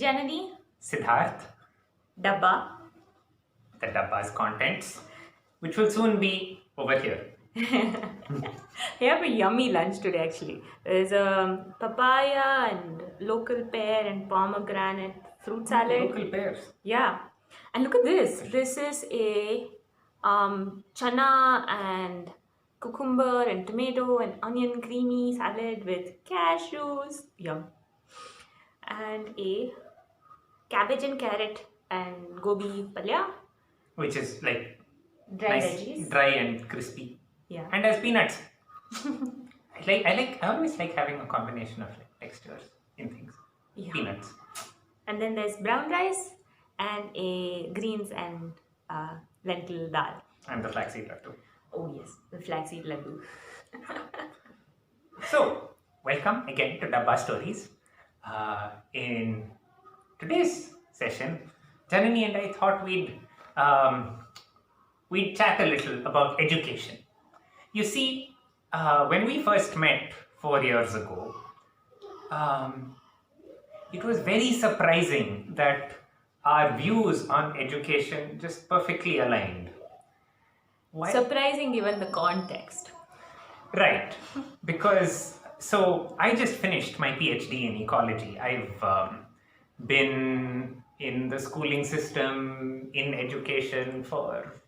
Janani, Siddharth, Dabba. the Dabba's contents, which will soon be over here. We have a yummy lunch today actually. There's a papaya and local pear and pomegranate fruit salad. Local pears. Yeah. And look at this. This is a chana and cucumber and tomato and onion creamy salad with cashews. Yum. And a cabbage and carrot and gobi palya. Which is like Dry nice, veggies. dry and crispy. Yeah. And has peanuts. I always like having a combination of textures in things. Yeah. Peanuts. And then there's brown rice and a greens and lentil dal. And the flaxseed laddu. Oh yes, the flaxseed laddu. So, welcome again to Dabba Stories. In today's session, Janani and I thought we'd chat a little about education. You see, when we first met 4 years ago, it was very surprising that our views on education just perfectly aligned. Why? Surprising given the context. Right, because so I just finished my PhD in ecology. I've been in the schooling system, in education for,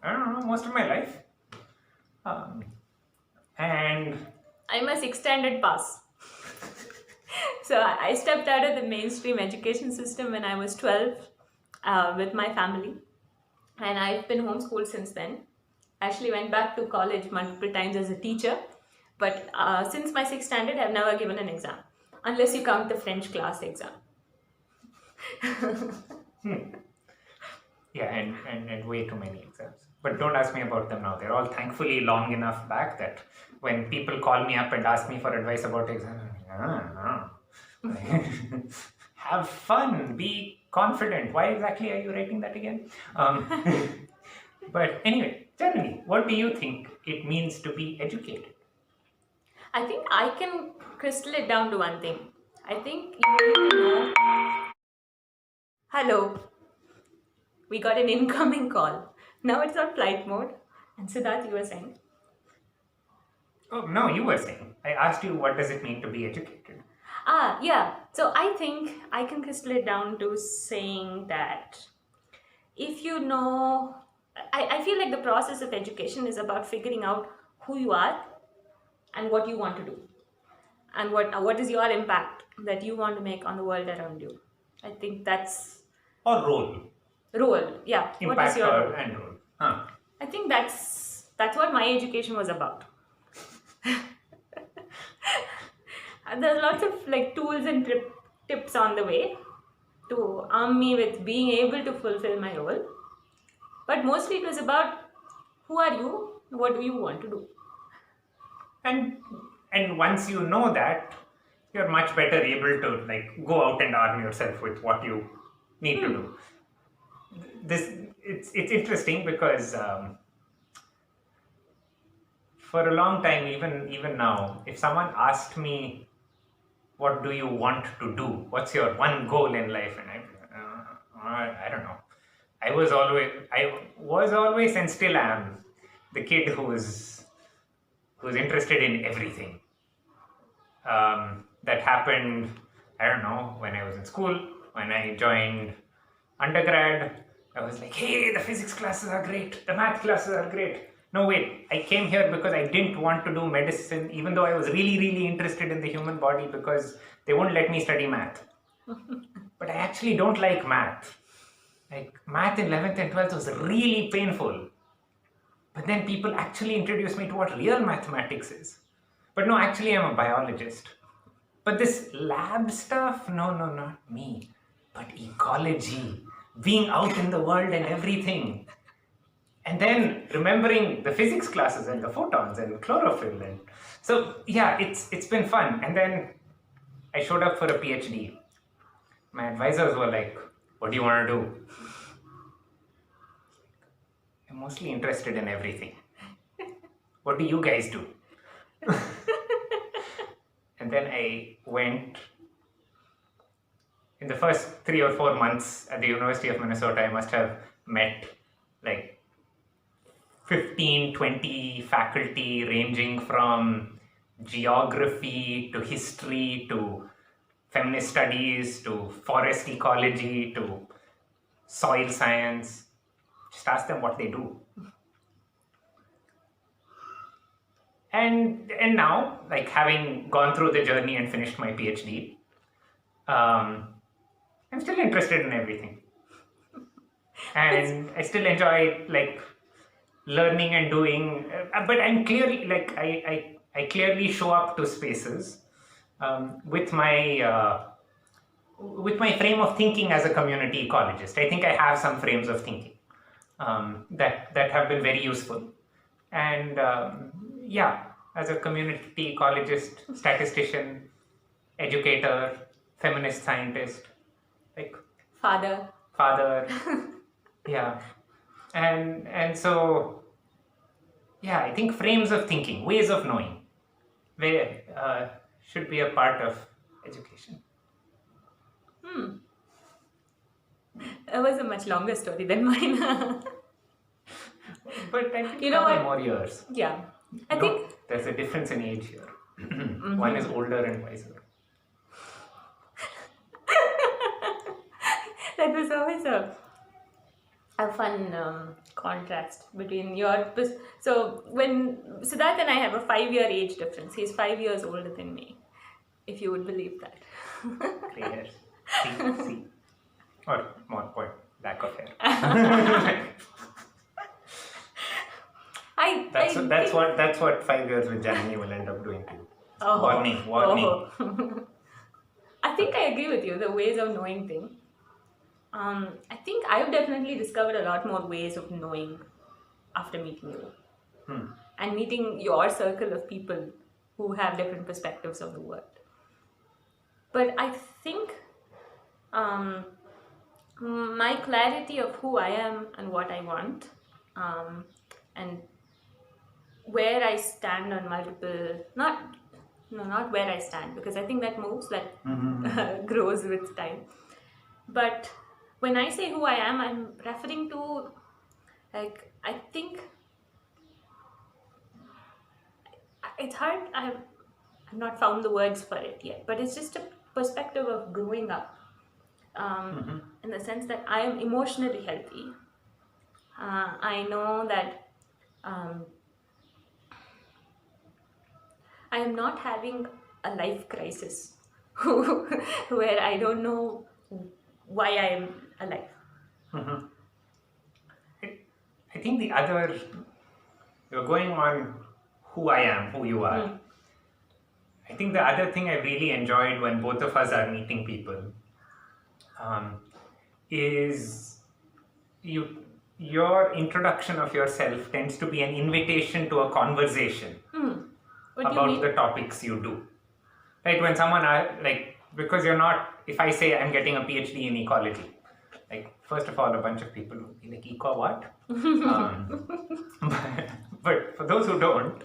I don't know, most of my life. And I'm a 6th standard pass. So I stepped out of the mainstream education system when I was 12 with my family. And I've been homeschooled since then. Actually went back to college multiple times as a teacher. But since my 6th standard, I've never given an exam. Unless you count the French class exam. yeah, and way too many exams. But don't ask me about them now. They're all thankfully long enough back that when people call me up and ask me for advice about exams, have fun, be confident. Why exactly are you writing that again? But anyway, generally, what do you think it means to be educated? I think I can crystal it down to one thing. I think you need to know. Hello. We got an incoming call. Now it's on flight mode. And Siddharth, you were saying? Oh, no, you were saying. I asked you what does it mean to be educated? Yeah. So I think I can crystal it down to saying that if you know, I feel like the process of education is about figuring out who you are and what you want to do. And what is your impact that you want to make on the world around you. I think that's... Or role. Role, yeah. What Impact is your role? and role. Huh. I think that's what my education was about. And there's lots of tools and tips on the way to arm me with being able to fulfill my role. But mostly it was about who are you, what do you want to do. And once you know that, you're much better able to go out and arm yourself with what you need to do. It's interesting because for a long time, even now, if someone asked me, what do you want to do? What's your one goal in life? And I don't know. I was always and still am the kid who's interested in everything. That happened, I don't know, when I was in school, when I joined undergrad. I was like, hey, the physics classes are great, the math classes are great. No, wait, I came here because I didn't want to do medicine, even though I was really, really interested in the human body because they won't let me study math. But I actually don't like math. Math in 11th and 12th was really painful. But then people actually introduced me to what real mathematics is. But no, actually I'm a biologist. But this lab stuff, no, not me. But ecology, being out in the world and everything. And then remembering the physics classes and the photons and chlorophyll. And so, yeah, it's been fun. And then I showed up for a PhD. My advisors were like, what do you want to do? I'm mostly interested in everything. What do you guys do? And then I went in the first 3 or 4 months at the University of Minnesota, I must have met like 15, 20 faculty ranging from geography to history to feminist studies to forest ecology to soil science. Just ask them what they do. And now, like having gone through the journey and finished my PhD, I'm still interested in everything, and I still enjoy like learning and doing. But I'm clearly like I clearly show up to spaces um, with my uh, with my frame of thinking as a community ecologist. I think I have some frames of thinking that have been very useful, and yeah, as a community ecologist, statistician, educator, feminist scientist, like Father. father, yeah, and so yeah, I think frames of thinking, ways of knowing, where should be a part of education. That was a much longer story than mine. But I think You know couple what? more years. Yeah. I No, think there's a difference in age here. One is older and wiser. that was always a fun contrast between so when Siddharth and I have a 5-year age difference. He's 5 years older than me, if you would believe that. Gray hairs. See. Or more point, lack of hair. That's what 5 years with Janani will end up doing to you. Oh. Warning. Oh. I think I agree with you, the ways of knowing thing. I think I've definitely discovered a lot more ways of knowing after meeting you. And meeting your circle of people who have different perspectives of the world. But I think my clarity of who I am and what I want, and where I stand on multiple, not where I stand, because I think that moves, that grows with time. But when I say who I am, I'm referring to, like, I think it's hard. I've not found the words for it yet, but it's just a perspective of growing up, in the sense that I am emotionally healthy. I know that I am not having a life crisis where I don't know why I am alive. I think the other, you're going on who I am, who you are. I think the other thing I really enjoyed when both of us are meeting people is your introduction of yourself tends to be an invitation to a conversation about the topics you do. Right? When someone, because you're not, if I say I'm getting a PhD in ecology, like, first of all, a bunch of people will be like, eco what? But for those who don't,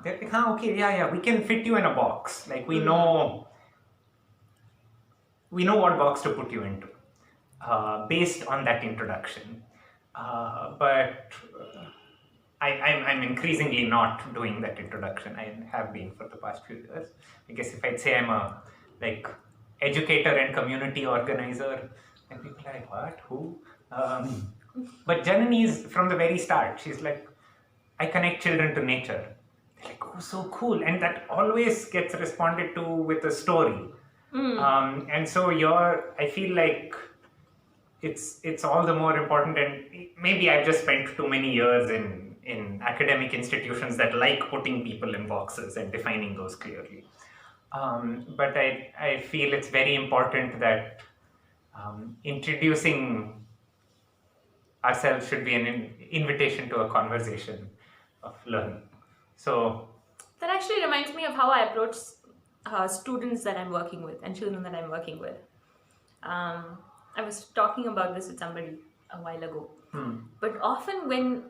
they're like, okay, yeah, we can fit you in a box. Like, we know what box to put you into based on that introduction. But I'm increasingly not doing that introduction. I have been for the past few years. I guess if I'd say I'm a educator and community organizer, and people are like, what? Who? But Janani is from the very start. She's like, I connect children to nature. They're like, oh, so cool. And that always gets responded to with a story. And so I feel like it's all the more important, and maybe I've just spent too many years in academic institutions that like putting people in boxes and defining those clearly. But I feel it's very important that introducing ourselves should be an invitation to a conversation of learning. So that actually reminds me of how I approach students that I'm working with and children that I'm working with. I was talking about this with somebody a while ago. But often when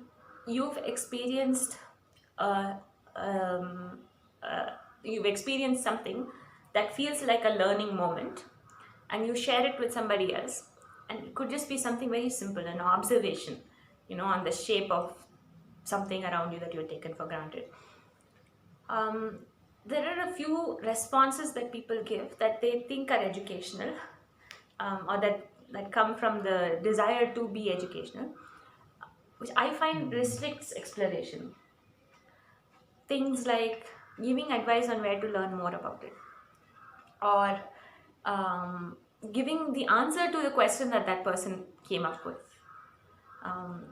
you've experienced something that feels like a learning moment, and you share it with somebody else, and it could just be something very simple, an observation, on the shape of something around you that you're taken for granted. um, there are a few responses that people give that they think are educational, or that come from the desire to be educational, which I find restricts exploration. Things like giving advice on where to learn more about it, or um, giving the answer to the question that that person came up with. Um,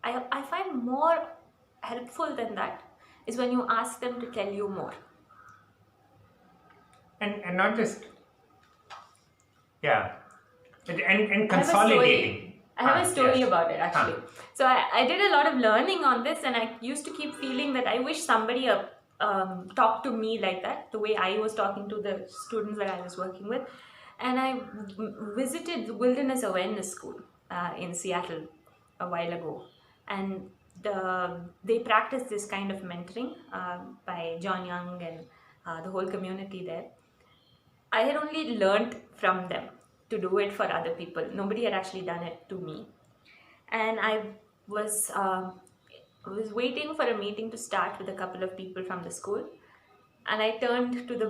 I find more helpful than that is when you ask them to tell you more. And not just, yeah, and I have a story. consolidating. I have a story Yes. about it actually. So I did a lot of learning on this, and I used to keep feeling that I wish somebody talked to me like that, the way I was talking to the students that I was working with. And I visited the Wilderness Awareness School in Seattle a while ago, and they practice this kind of mentoring by John Young and the whole community there. I had only learned from them to do it for other people. Nobody had actually done it to me. And I was waiting for a meeting to start with a couple of people from the school, and I turned to the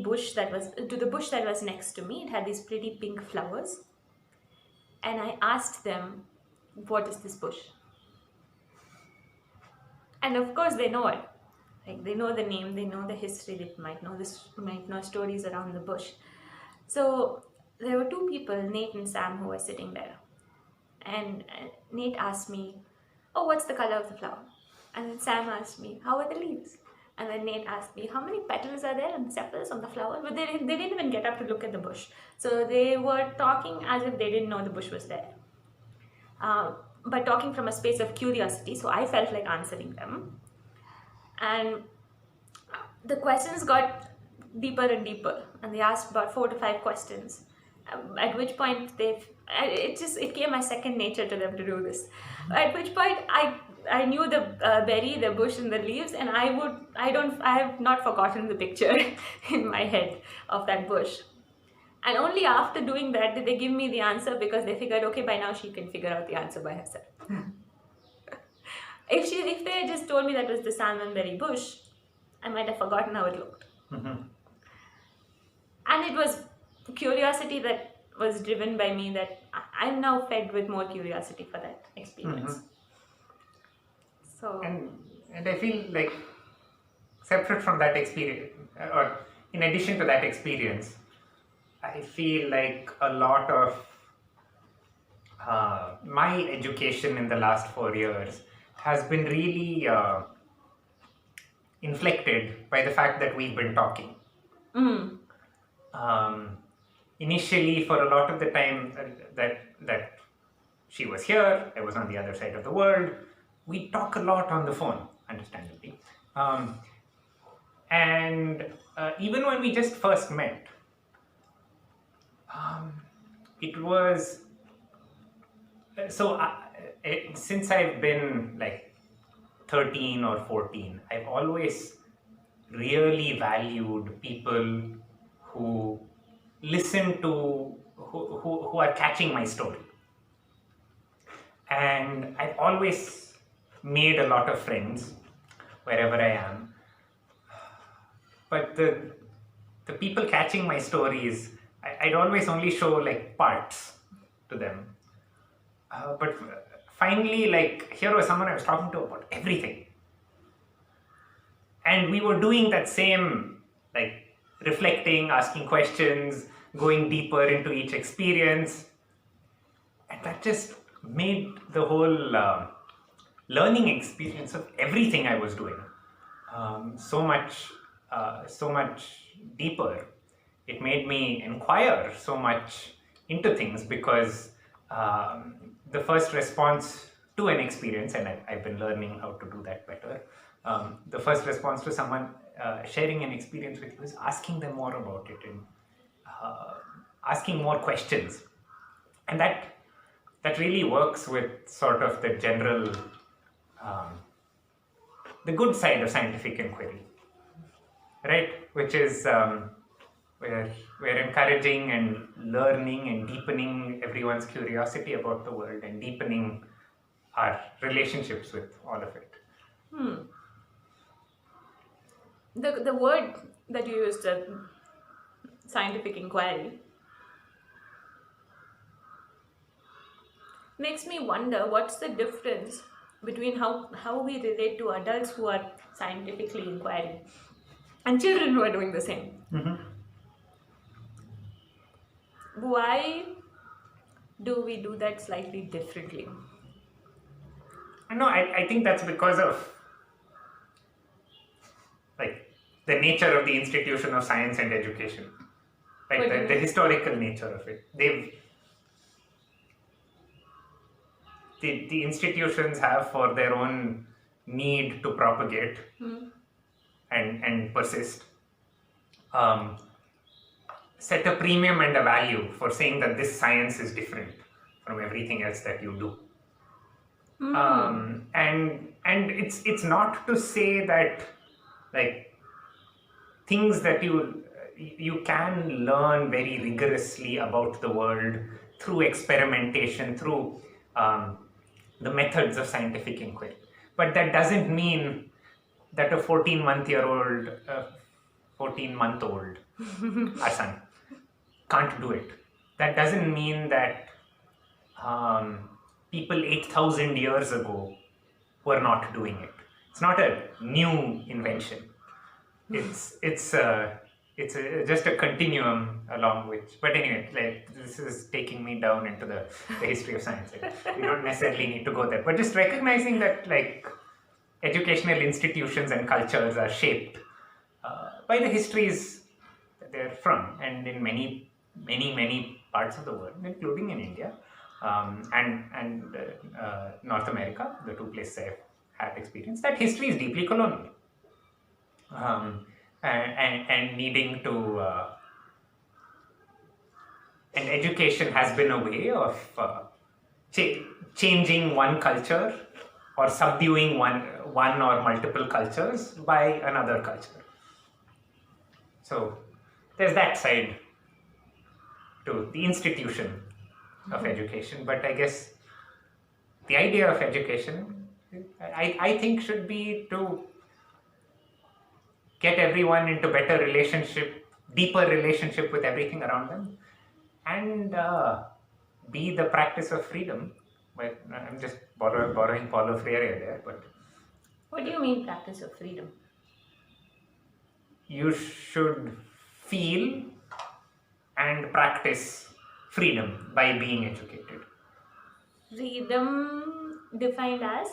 bush that was next to me. It had these pretty pink flowers, and I asked them, "What is this bush?" And of course, they know it. Like, they know the name, they know the history, they might know stories around the bush. So there were two people, Nate and Sam, who were sitting there. And Nate asked me, "Oh, what's the color of the flower?" And then Sam asked me, "How are the leaves?" And then Nate asked me, "How many petals are there and sepals on the flower?" But they didn't even get up to look at the bush. So they were talking as if they didn't know the bush was there. But talking from a space of curiosity, so I felt like answering them. And the questions got deeper and deeper, and they asked about 4 to 5 questions. At which point it came as second nature to them to do this. At which point I knew the berry, the bush, and the leaves, and I have not forgotten the picture in my head of that bush. And only after doing that did they give me the answer, because they figured, okay, by now she can figure out the answer by herself. If they had just told me that was the salmonberry bush, I might have forgotten how it looked. Mm-hmm. And it was curiosity that was driven by me, that I'm now fed with more curiosity for that experience. So And I feel like, separate from that experience, or in addition to that experience, I feel like a lot of my education in the last 4 years has been really inflected by the fact that we've been talking. Initially, for a lot of the time that she was here, I was on the other side of the world, we talk a lot on the phone, understandably. And even when we just first met, it was since I've been like 13 or 14, I've always really valued people who listen to, who are catching my story. And I've always made a lot of friends wherever I am. But the people catching my stories, I'd always only show like parts to them. But finally, like, here was someone I was talking to about everything. And we were doing that same, like, reflecting, asking questions, going deeper into each experience. And that just made the whole learning experience of everything I was doing so much deeper. It made me inquire so much into things, because the first response to an experience, and I've been learning how to do that better, the first response to someone sharing an experience with you is asking them more about it, and asking more questions. And that really works with sort of the general, the good side of scientific inquiry, right? Which is we're encouraging and learning and deepening everyone's curiosity about the world and deepening our relationships with all of it. Hmm. The word that you used, scientific inquiry, makes me wonder what's the difference between how we relate to adults who are scientifically inquiring and children who are doing the same. Why do we do that slightly differently? No, I think that's because of like the nature of the institution of science and education, like What do you the mean? historical nature of it. The institutions have, for their own need to propagate and persist, um, set a premium and a value for saying that this science is different from everything else that you do. And it's not to say that like things that you can learn very rigorously about the world through experimentation, through the methods of scientific inquiry, but that doesn't mean that a 14-month old our son can't do it. That doesn't mean that people 8,000 years ago were not doing it. It's not a new invention. It's just a continuum along which. But anyway, like this is taking me down into the history of science. Like, we don't necessarily need to go there, but just recognizing that like educational institutions and cultures are shaped by the histories that they're from, and in many parts of the world, including in India and North America, the two places I've had experience. That history is deeply colonial, and needing to. And education has been a way of changing one culture or subduing one or multiple cultures by another culture. So there's that side to the institution of education. But I guess the idea of education, I think, should be to get everyone into better relationship, deeper relationship with everything around them, and be the practice of freedom. But I'm just borrowing Paulo Freire there, but What do you mean, practice of freedom? you should feel and practice freedom by being educated. Freedom defined as?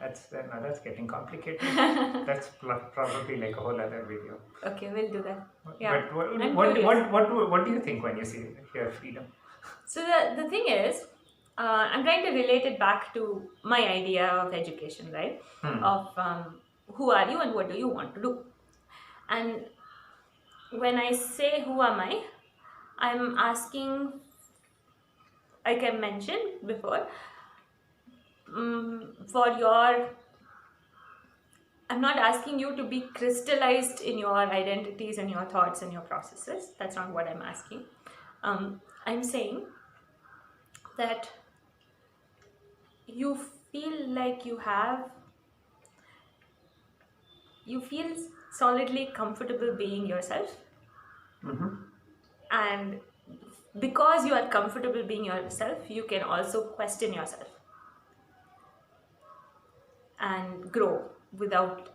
That's getting complicated. That's probably like a whole other video. Okay, we'll do that. Yeah. But I'm what curious. what do you think when you hear freedom? So the thing is, I'm trying to relate it back to my idea of education, right? Of who are you and what do you want to do? And when I say who am I, I'm asking, like I mentioned before, for your. I'm not asking you to be crystallized in your identities and your thoughts and your processes. That's not what I'm asking. I'm saying that you feel like you feel solidly comfortable being yourself. And because you are comfortable being yourself, you can also question yourself and grow without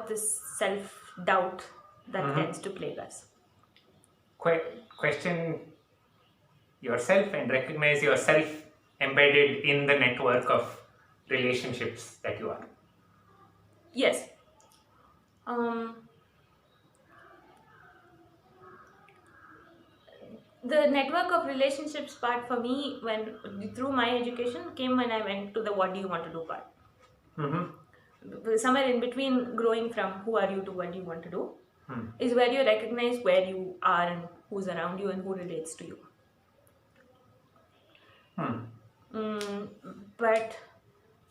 this self-doubt that tends to plague us. Question yourself and recognize yourself embedded in the network of relationships that you are. Yes. The network of relationships part for me, through my education, came when I went to the what do you want to do part. Somewhere in between growing from who are you to what do you want to do is where you recognize where you are and who's around you and who relates to you. But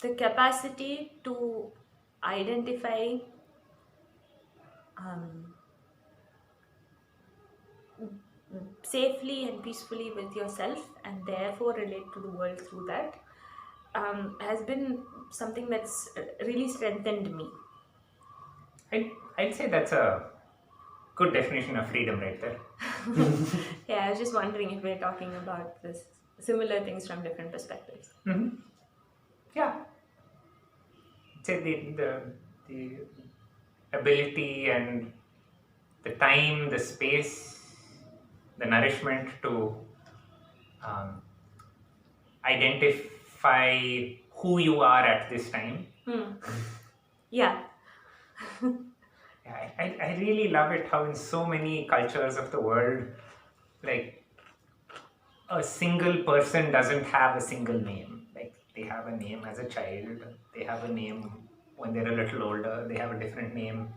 the capacity to identify um, safely and peacefully with yourself, and therefore relate to the world through that, has been something that's really strengthened me. I'd say that's a good definition of freedom right there. Yeah, I was just wondering if we're talking about this similar things from different perspectives. Yeah. I'd say the ability and the time, the space, the nourishment to um, identify who you are at this time. Yeah. Yeah, I really love it how in so many cultures of the world, like a single person doesn't have a single name. Like they have a name as a child, they have a name when they're a little older, they have a different name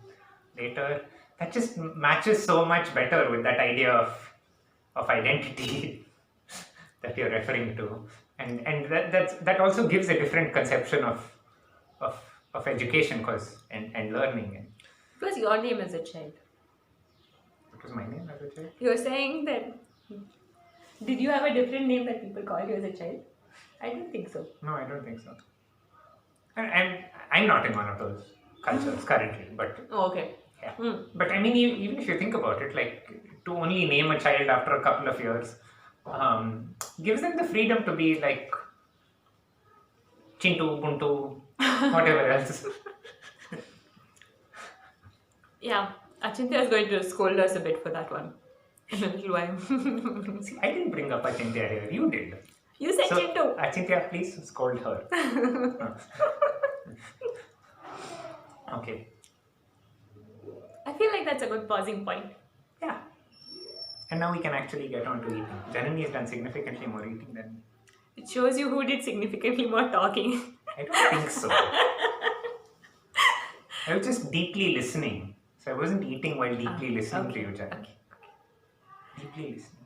later. That just matches so much better with that idea of identity that you're referring to, and that also gives a different conception of of education, cause and learning. And What was your name as a child? what was my name as a child? You're saying that. Did you have a different name that people called you as a child? I don't think so. No, I don't think so. I'm not in one of those cultures currently, but Oh, okay. yeah. But I mean, even if you think about it, like to only name a child after a couple of years gives them the freedom to be like Chintu, Buntu, whatever else. Yeah, Achintya is going to scold us a bit for that one in a little while. See, I didn't bring up Achintya here. You did. You said So, Chintu. Achintya, please scold her. Okay. I feel like that's a good pausing point. Yeah. And now we can actually get on to eating. Janani has done significantly more eating than me. It shows you who did significantly more talking. I don't think so. I was just deeply listening. So I wasn't eating while deeply listening to you, Janani. Okay. Deeply listening.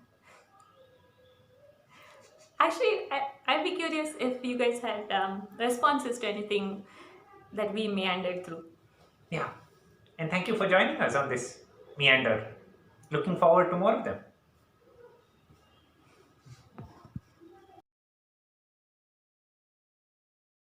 Actually, I'd be curious if you guys had responses to anything that we meandered through. Yeah. And thank you for joining us on this meander. Looking forward to more of them.